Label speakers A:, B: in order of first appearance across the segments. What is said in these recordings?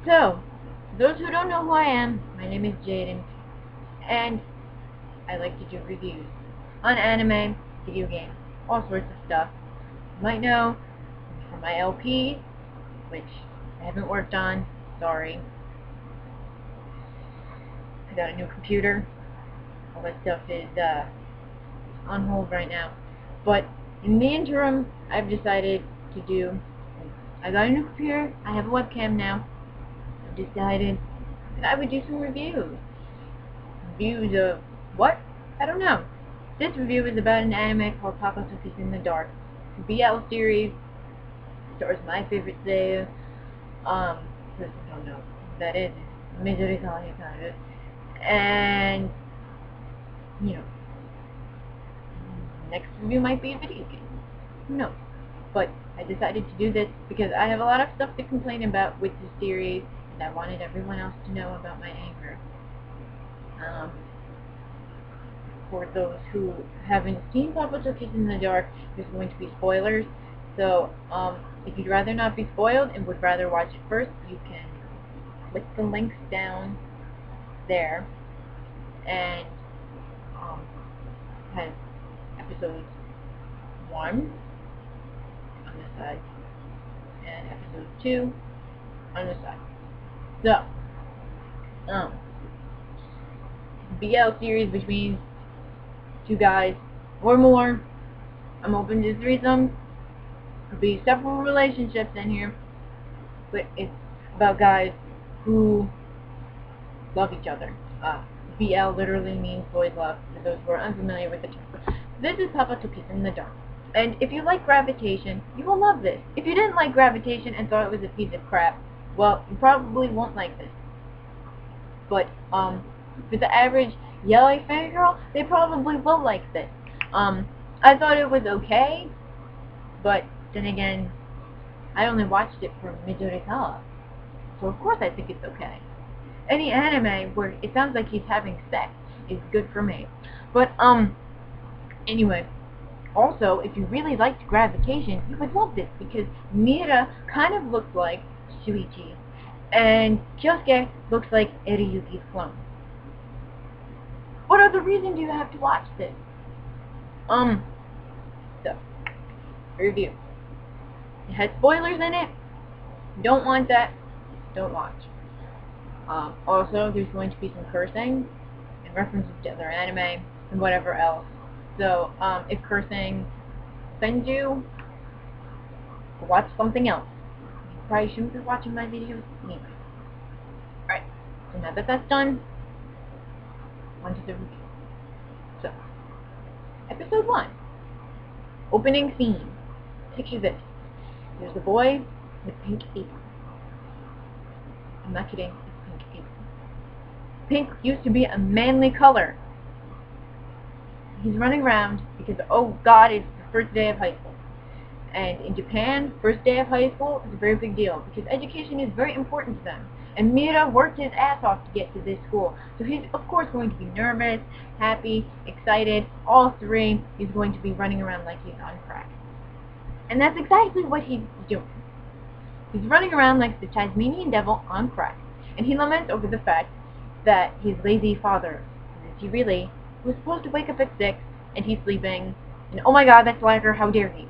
A: So, those who don't know who I am, my name is Jaden, and I like to do reviews on anime, video games, all sorts of stuff. You might know from my LP, which I haven't worked on, sorry. I got a new computer, all that stuff is on hold right now. But in the interim, I've decided to do, I got a new computer, I have a webcam now, I've decided that I would do some reviews. Reviews of what? I don't know. This review is about an anime called Papa Took in the Dark. It's a BL series. Stars my favorite Seiya. First I don't know who that is. Midori Hikaru. And, you know, next review might be a video game. Who knows? But I decided to do this because I have a lot of stuff to complain about with the series, and I wanted everyone else to know about my anger. For those who haven't seen Papa Took in the Dark, there's going to be spoilers. So, if you'd rather not be spoiled and would rather watch it first, you can click the links down there, and it has episode 1 on this side and episode 2 on this side. So, BL series between two guys or more. I'm open to threesomes. Could be several relationships in here, but it's about guys who love each other. BL literally means boys love, for those who are unfamiliar with the term. This is Papa Took in the Dark. And if you like Gravitation, you will love this. If you didn't like Gravitation and thought it was a piece of crap, well, you probably won't like this. But, for the average yellow fangirl, they probably will like this. I thought it was okay, but then again, I only watched it for Midori, so of course I think it's okay. Any anime where it sounds like he's having sex is good for me. But, anyway, also, if you really liked Gravitation, you would love this, because Mira kind of looks like Shuichi, and Kyosuke looks like Eriyuki's clone. What other reason do you have to watch this? So, review. It has spoilers in it. You don't want that, don't watch. Also, there's going to be some cursing and references to other anime and whatever else. So, if cursing offends you, watch something else. You probably shouldn't be watching my videos anyway. Alright, so now that that's done, on to the review. So, episode 1. Opening scene. Picture this. There's a boy with pink apron. I'm not kidding, it's pink apron. Pink used to be a manly color. He's running around because, oh God, it's the first day of high school. And in Japan, first day of high school is a very big deal because education is very important to them. And Mira worked his ass off to get to this school. So he's, of course, going to be nervous, happy, excited, all three. He's going to be running around like he's on crack. And that's exactly what he's doing. He's running around like the Tasmanian devil on crack. And he laments over the fact that his lazy father, Michi Relay, was supposed to wake up at 6, and he's sleeping. And oh my God, that's Slacker, how dare he?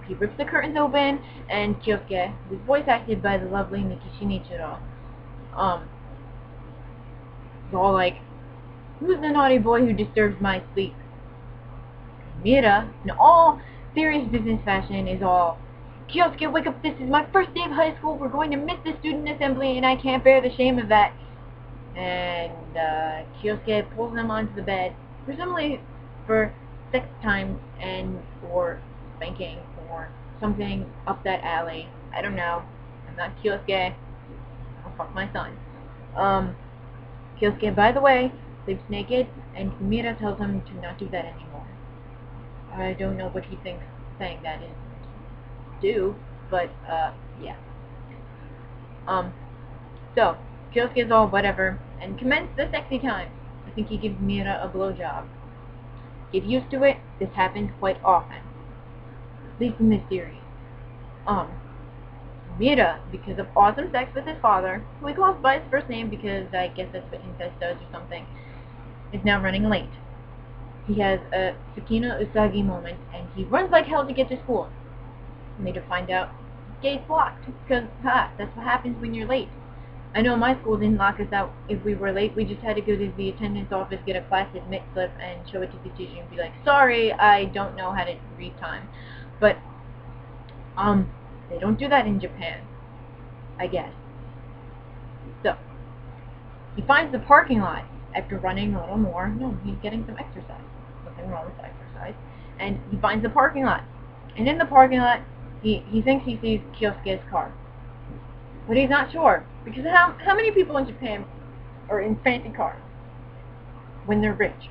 A: He rips the curtains open, and Kyosuke, who is voice acted by the lovely Miki Shinichiro, is all like, "Who's the naughty boy who disturbs my sleep?" Mira, in all serious business fashion, is all, "Kyosuke, wake up, this is my first day of high school, we're going to miss the student assembly, and I can't bear the shame of that." And Kyosuke pulls him onto the bed, presumably for sex time and or spanking or something up that alley. I don't know. I'm not Kyosuke. I'll fuck my son. Kyosuke, by the way, sleeps naked, and Mira tells him to not do that anymore. I don't know what he thinks saying that is do, but yeah. So Kyosuke's all whatever, and commence the sexy time. I think he gives Mira a blowjob. Get used to it, this happens quite often. At least in this series. Mira, because of awesome sex with his father, who he calls by his first name because I guess that's what incest does or something, is now running late. He has a Sakina Usagi moment, and he runs like hell to get to school. Only to find out gate's blocked, because, that's what happens when you're late. I know my school didn't lock us out if we were late. We just had to go to the attendance office, get a class admit slip, and show it to the teacher and be like, sorry, I don't know how to read time. But, they don't do that in Japan, I guess. So, he finds the parking lot after running a little more. No, he's getting some exercise. Nothing wrong with exercise. And he finds the parking lot. And in the parking lot, he thinks he sees Kyosuke's car. But he's not sure. Because how many people in Japan are in fancy cars when they're rich?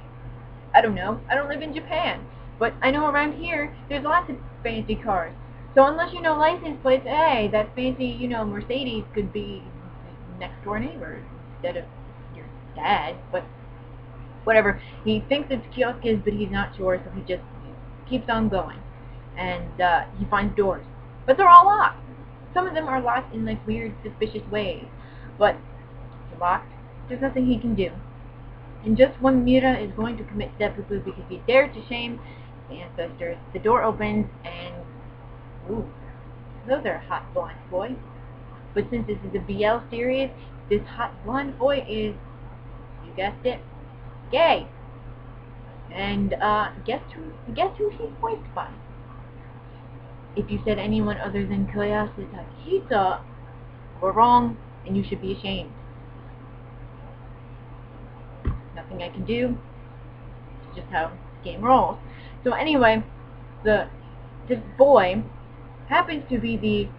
A: I don't know. I don't live in Japan. But I know around here, there's lots of fancy cars. So unless you know license plates, hey, that fancy, Mercedes could be next door neighbor instead of your dad. But whatever. He thinks it's Kyosuke's, but he's not sure, so he just keeps on going. And he finds doors. But they're all locked. Some of them are locked in like weird, suspicious ways. But they're locked. There's nothing he can do. And just when Mira is going to commit seppuku because he dared to shame the ancestors, the door opens and, ooh, those are hot blonde boy. But since this is a BL series, this hot blonde boy is, you guessed it, gay. And guess who he's voiced by? If you said anyone other than Koyasu Takehita, we're wrong, and you should be ashamed. Nothing I can do. It's just how the game rolls. So anyway, this boy happens to be the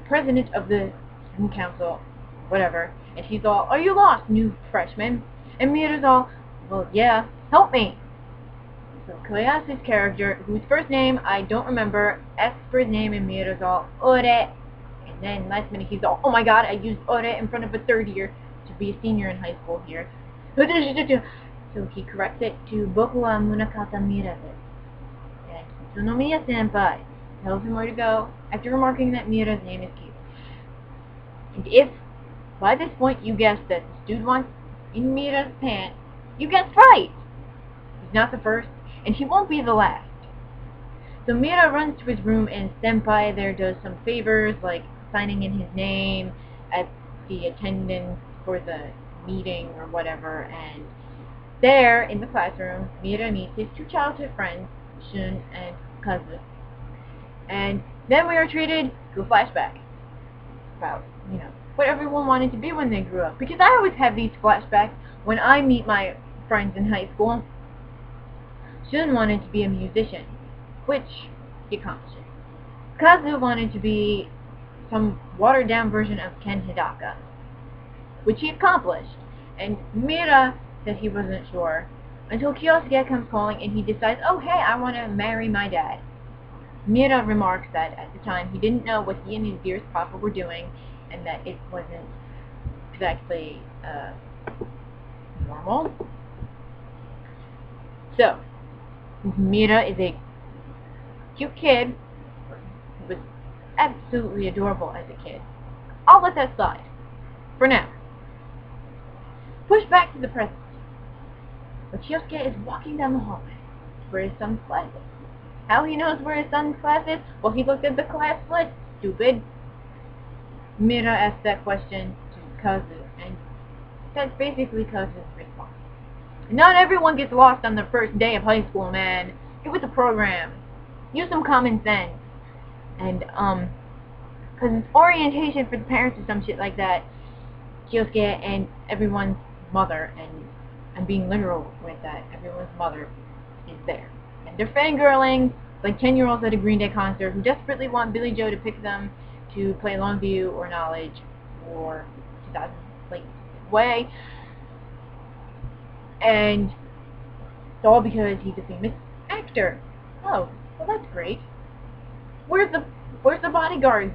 A: president of the student council, whatever, and he's all, are you lost, new freshman? And Mira's all, well, yeah, help me. So Koyasu's character, whose first name I don't remember, asks for his name, and Mira's all, ore. And then last minute he's all, oh my god, I used ore in front of a third year to be a senior in high school here. So he corrects it to Boku wa Munakata Mira desu. And Tsunomiya Senpai tells him where to go after remarking that Mira's name is Kiba. And if by this point you guessed that this dude wants in Mira's pants, you guessed right! He's not the first, and he won't be the last. So Mira runs to his room, and Senpai there does some favors, like signing in his name at the attendance for the meeting or whatever, and there, in the classroom, Mira meets his two childhood friends, Shun and Kazu. And then we are treated to a flashback about, what everyone wanted to be when they grew up. Because I always have these flashbacks when I meet my friends in high school. Shun wanted to be a musician, which he accomplished. Kazu wanted to be some watered-down version of Ken Hidaka, which he accomplished. And Mira said he wasn't sure until Kyosuke comes calling and he decides, oh hey, I want to marry my dad. Mira remarks that at the time he didn't know what he and his dearest papa were doing and that it wasn't exactly normal. So, Mira is a cute kid who was absolutely adorable as a kid. I'll let that slide for now. Push back to the present. But Kyosuke is walking down the hallway where his son's class is. How he knows where his son's class is? Well, he looked at the class list, stupid. Mira asked that question to Kazu, and that's basically Kazu's response. Not everyone gets lost on their first day of high school, man. Get with the program. Use some common sense. And, because it's orientation for the parents or some shit like that, Kyosuke and everyone's mother, and I'm being literal with that, everyone's mother is there. And they're fangirling like 10-year-olds at a Green Day concert who desperately want Billy Joe to pick them to play Longview or Knowledge or 2000 like way. And it's all because he's a famous actor. Oh, well that's great. Where's the bodyguard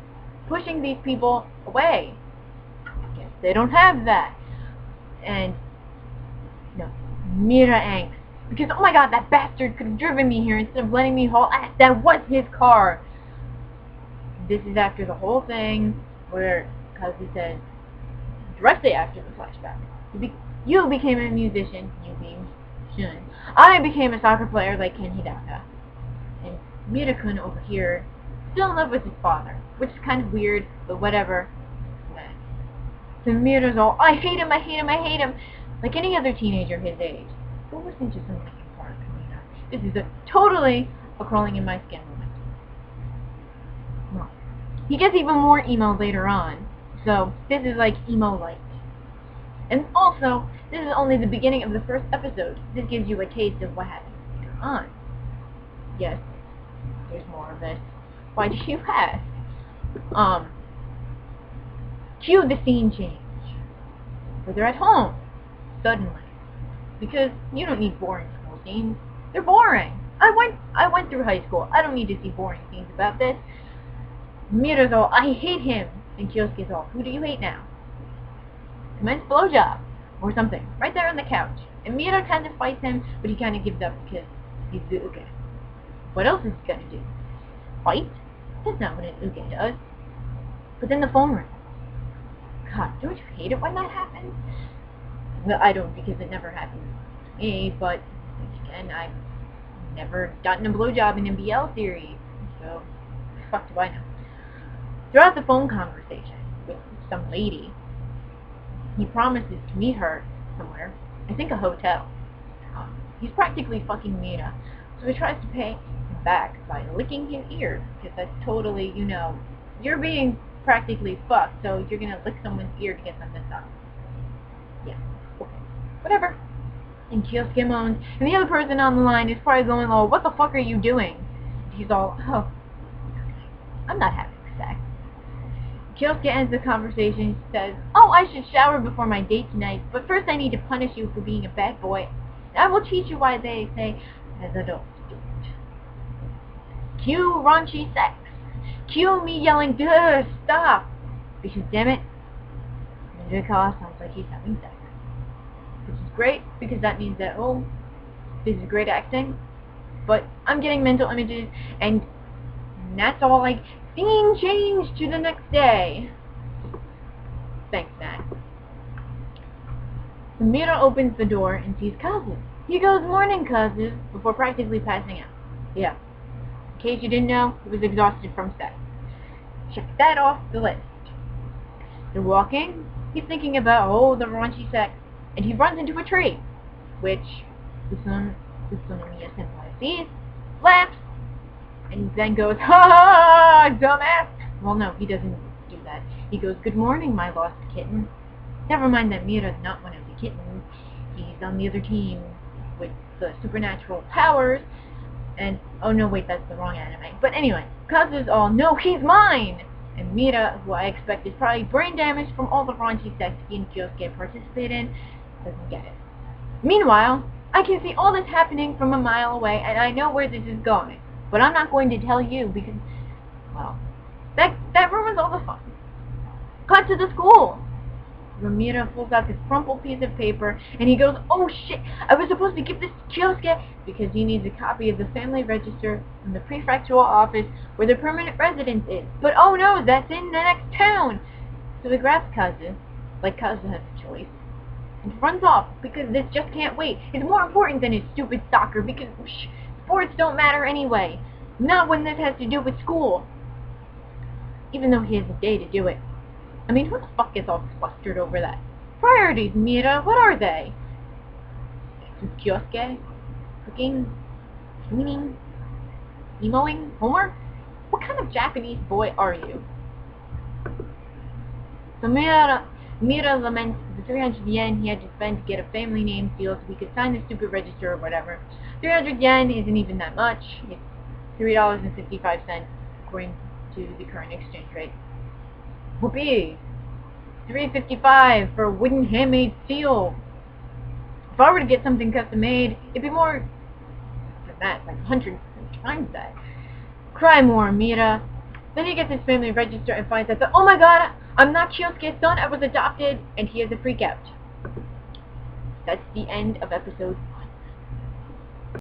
A: pushing these people away? I guess they don't have that. And no, Mira angst. Because, oh my god, that bastard could have driven me here instead of letting me haul ass. That was his car. This is after the whole thing where Kazu says, directly after the flashback, you became a musician, you being Shun. I became a soccer player like Ken Hidaka. And Mira-kun over here, still in love with his father, which is kind of weird, but whatever. So Mira's all, I hate him, I hate him, I hate him, like any other teenager his age. But listen to some Linkin Park, This is totally a crawling in my skin moment. Well, he gets even more emo later on, so this is like emo light. And also, this is only the beginning of the first episode. This gives you a taste of what happens later on. Yes, there's more of this. Why do you ask? Cue the scene change. Where they're at home, suddenly. Because you don't need boring school scenes. They're boring. I went through high school. I don't need to see boring scenes about this. Mira's all, I hate him. And Kyosuke's all, who do you hate now? Commence blowjob. Or something. Right there on the couch. And Mira kind of fights him, but he kind of gives up because he's the uke. What else is he gonna do? Fight? That's not what an uke does. But then the phone rings. God, don't you hate it when that happens? Well, I don't, because it never happens to me, but again, I've never gotten a blowjob in a BL series, so fuck do I know. Throughout the phone conversation with some lady, he promises to meet her somewhere, I think a hotel. He's practically fucking Mira, so he tries to pay him back by licking his ears, because that's totally, you know, you're being practically fucked, so you're gonna lick someone's ear to get them to stop. Yeah, okay, whatever. And Kyosuke moans, and the other person on the line is probably going, oh, what the fuck are you doing? And he's all, oh, I'm not having sex. Kyosuke ends the conversation, says, oh, I should shower before my date tonight, but first I need to punish you for being a bad boy. And I will teach you why they say, as adults do it. Cue raunchy sex. Cue me yelling, duh, stop! Because, damn it, Ninja sounds like he's having sex. Which is great, because that means that, oh, this is great acting, but I'm getting mental images, and that's all, like, scene change to the next day. Thanks, Matt. Mira opens the door and sees Kazu. He goes, morning, Kazu, before practically passing out. Yeah. In case you didn't know, he was exhausted from sex. Check that off the list. They're walking. He's thinking about, oh, the raunchy sex. And he runs into a tree. Which, Utsunomiya Senpai sees, laughs, and then goes, ha ha, dumbass! Well, no, he doesn't do that. He goes, good morning, my lost kitten. Never mind that Mira's not one of the kittens. He's on the other team with the supernatural powers. And, oh no, wait, that's the wrong anime. But anyway, Kazu's all, no, he's mine! And Mira, who I expect is probably brain damaged from all the raunchy sex he and Kyosuke participate in, doesn't get it. Meanwhile, I can see all this happening from a mile away, and I know where this is going. But I'm not going to tell you because, well, that ruins all the fun. Cut to the school! Mira pulls out this crumpled piece of paper, and he goes, oh shit, I was supposed to give this to Kyosuke because he needs a copy of the family register from the prefectural office where the permanent residence is. But oh no, that's in the next town! So he grabs Kazu, like Kazu has a choice, and runs off because this just can't wait. It's more important than his stupid soccer because sports don't matter anyway. Not when this has to do with school. Even though he has a day to do it. I mean, who the fuck gets all flustered over that? Priorities, Mira, what are they? Kyosuke? Cooking? Cleaning? Emoing? Homework? What kind of Japanese boy are you? So Mira laments the 300 yen he had to spend to get a family name seal so he could sign the stupid register or whatever. 300 yen isn't even that much. It's $3.55 according to the current exchange rate. Whoopee! $3.55 for a wooden handmade seal. If I were to get something custom made, it'd be more than that, like 100 times that. Cry more, Mira. Then he gets his family register and finds out that, oh my god, I'm not Kyosuke's son, I was adopted, and he has a freak out. That's the end of episode